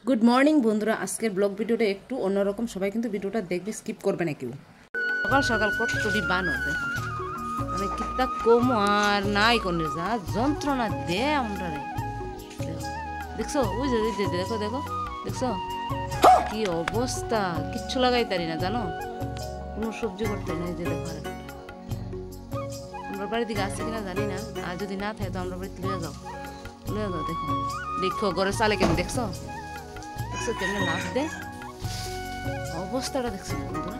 Good morning বন্ধুরা, আজকের blog ভিডিওটা একটু অন্যরকম। সবাই কিন্তু ভিডিওটা দেখবে, স্কিপ করবে না কেউ। সকাল সকাল কতটি বানর দেখো, মানে কিতা কম আর নাই কোনে যা যন্ত্রণা দে আমরা রে। দেখছো ওই যে দেখো দেখো দেখছো কি অবস্থা, কিচ্ছু লাগাই তারি না জানো, কোনো সবজি করতে নেই। যে দেখো আমরা বাড়ির দিকে আসছে কিনা জানি না, আর যদি না থাকে তো আমরা বাড়িতে লুয়ে যাও দেখো দেখো ঘরের চালে কেমন দেখছো দেখছো কেমন নাচ দে, অবস্থাটা দেখছি বন্ধুরা।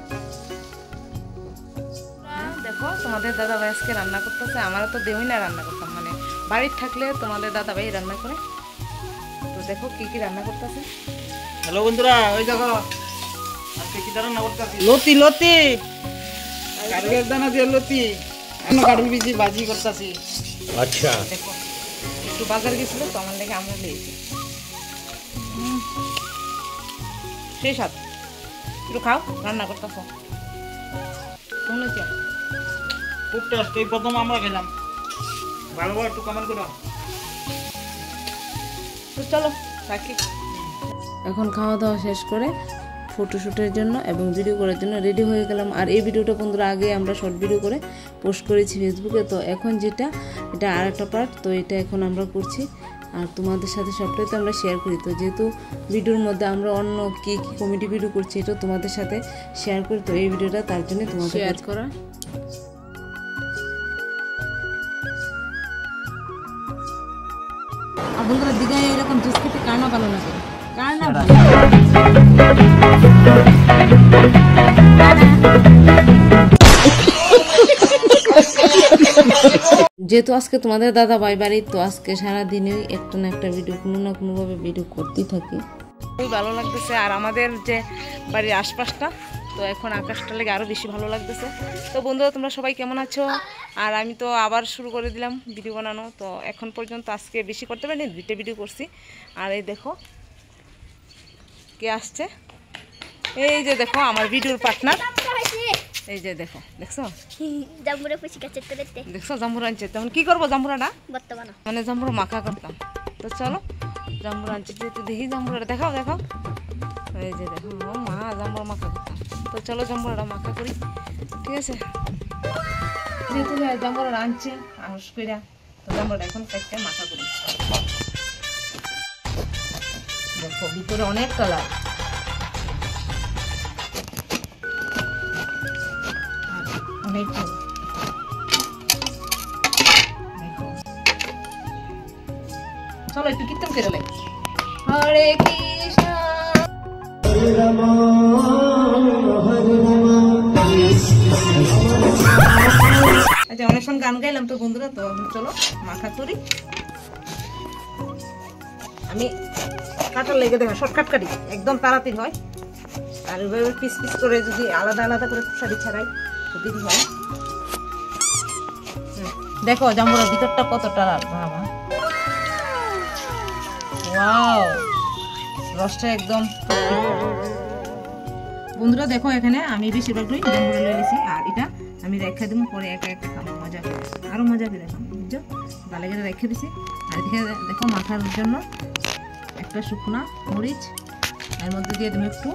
দেখো তোমাদের দাদা ভাই আজকে রান্না করতেছে, আমারও তো দেওই না রান্না করতাম, মানে বাড়ির থাকলে তোমাদের দাদা ভাই রান্না করে। তো দেখো কি কি রান্না করতেছে। হ্যালো বন্ধুরা, ওই দেখো আজকে কি রান্না করতেছি, লতি লতি কাঠের দানা দিয়ে লতি, এখন কাঠের বিচি ভাজি করতেছি। আচ্ছা দেখো একটু বাজার গেছিল তো আমার লেগে আমরা নিয়েছি, সেই সাথ একটু খাও, রান্না করতেছ খুব টেস্ট। এই প্রথম আমরা খেলাম, ভালো একটু কমেন্ট করো। তো চলো রাখি। এখন খাওয়া দাওয়া শেষ করে ফটোশ্যুটের জন্য এবং ভিডিও করার জন্য রেডি হয়ে গেলাম। আর এই ভিডিওটা বন্ধুরা আগে আমরা শর্ট ভিডিও করে পোস্ট করেছি ফেসবুকে, তো এখন যেটা এটা আর একটা পার্ট, তো এটা এখন আমরা করছি আর তোমাদের সাথে সবটাই তো আমরা শেয়ার করি। তো যেহেতু ভিডিওর মধ্যে আমরা অন্য কি কি কমেডি ভিডিও করছি এটা তোমাদের সাথে শেয়ার করি, তো এই ভিডিওটা তার জন্য তোমাদের শেয়ার করা। আর বন্ধুরা দিঘায় এরকম জুস খেতে কার না ভালো লাগে, কার না ভালো। যেহেতু আজকে তোমাদের দাদা ভাই বাড়ি, তো আজকে সারাদিনই একটা না একটা ভিডিও কোনো না কোনোভাবে ভিডিও করতেই থাকি। খুবই ভালো লাগতেছে। আর আমাদের যে বাড়ির আশপাশটা, তো এখন আকাশটা লেগে আরও বেশি ভালো লাগতেছে। তো বন্ধুরা তোমরা সবাই কেমন আছো? আর আমি তো আবার শুরু করে দিলাম ভিডিও বানানো। তো এখন পর্যন্ত আজকে বেশি করতে পারিনি, 2টা ভিডিও করছি। আর এই দেখো কে আসছে, এই যে দেখো আমার ভিডিওর পার্টনার, এই যে দেখো দেখছো জাম্বুরা পুষি কাছে তো দেখতে দেখছো জাম্বুরা আনছে। তখন কি করবো জাম্বুরাটা, বর্তমানে মানে জাম্বুরা মাখা করতাম। তো চলো জাম্বুরা আনছে যেহেতু দেখি জাম্বুরাটা দেখাও দেখাও, এই যে দেখো মা জাম্বুরা মাখা করতাম। তো চলো জাম্বুরাটা মাখা করি, ঠিক আছে। যেহেতু জাম্বুরা আনছে আহস কইরা, তো জাম্বুরাটা এখন একটা মাখা করি। দেখো ভিতরে অনেক কালার, অনেক চলো একটু কীর্তন করে লাই। হরে কৃষ্ণ হরে রাম হরে রাম। আচ্ছা অনেকক্ষণ গান গাইলাম তো বন্ধুরা, তো চলো মাখা করি। আমি কাটার লেগে দেখো শর্টকাট কাটি, একদম তাড়াতাড়ি হয়। আর এভাবে পিস পিস করে যদি আলাদা আলাদা করে শাড়ি ছাড়াই তো দেরি হয়। দেখো জাম্বুরার ভিতরটা কতটা বাবা, ওয়াও রসটা একদম। বন্ধুরা দেখো এখানে আমি বেশিরভাগই জাম্বুরা লয়ে নিয়েছি, আর এটা আমি রেখে দেবো, পরে একা একটা খাবো, মজা করে আরো মজা করে খাবো, বুঝছো। তাহলে করে রেখে দিছি। আর এদিকে দেখো মাখার জন্য একটা শুকনা মরিচ, এর মধ্যে দিয়ে দেবো একটু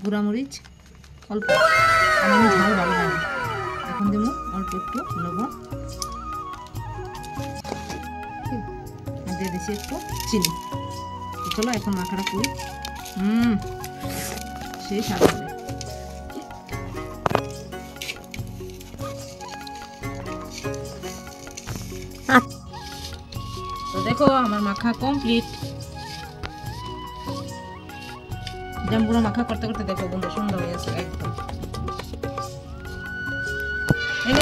গুঁড়া মরিচ অল্প, আমি ঝাল ভালো লাগে। এখন দেবো অল্প একটু লবণ, দিয়ে দিচ্ছি একটু চিনি। চলো এখন মাখাটা করি, সেই স্বাদ হবে। তো দেখো আমার মাখা কমপ্লিট। জাম্বুরা মাখা করতে করতে দেখো বন্ধু সুন্দর হয়ে গেছে একদম।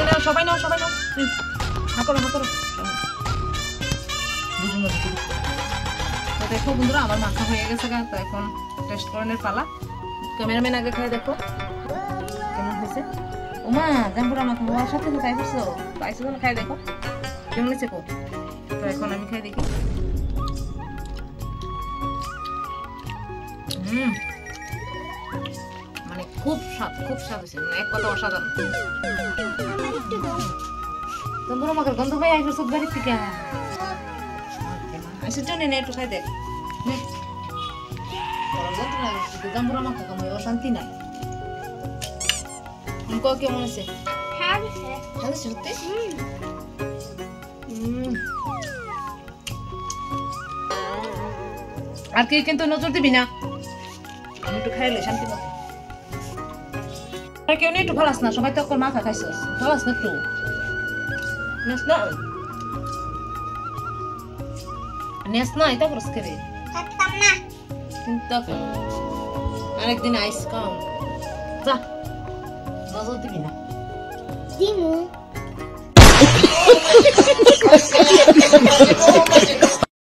নাও সবাই নাও, সবাই নাও, হাঁকড়ো হাঁকড়ো। তো দেখো বন্ধুরা আমার মাখা হয়ে গেছে, তো এখন টেস্ট করানোর পালা। ক্যামেরাম্যান আগে খাই দেখো কেমন হয়েছে। ওমা জাম্বুরা মাখা হওয়ার সাথে খাই পারছো, পাইছো খাই দেখো কেমন হয়েছে কো। তো এখন আমি খাই দেখি। মানে খুব স্বাদ হয়েছে, এক কথা অসাধারণ। জাম্বুরা মাখার গন্ধ পাই আসবে সব বাড়ির থেকে। আসে জন্য একটু খাই দেখ। জাম্বুরা মাখা কামাই ও শান্তি নাই ক কেমন আছে হ্যাঁ ভালো সত্যি আর কি কিন্তু নজর দিবি না আমি একটু খাইলে শান্তি পাবো কেউ নেই একটু ভালাস না সবাই তো এখন মাখা খাইছিস ভালাস না একটু নেস না নেস না এটা করস করে খাতাম না চিন্তা কর আরেকদিন আইস কাম যা নজর দিবি না দিমু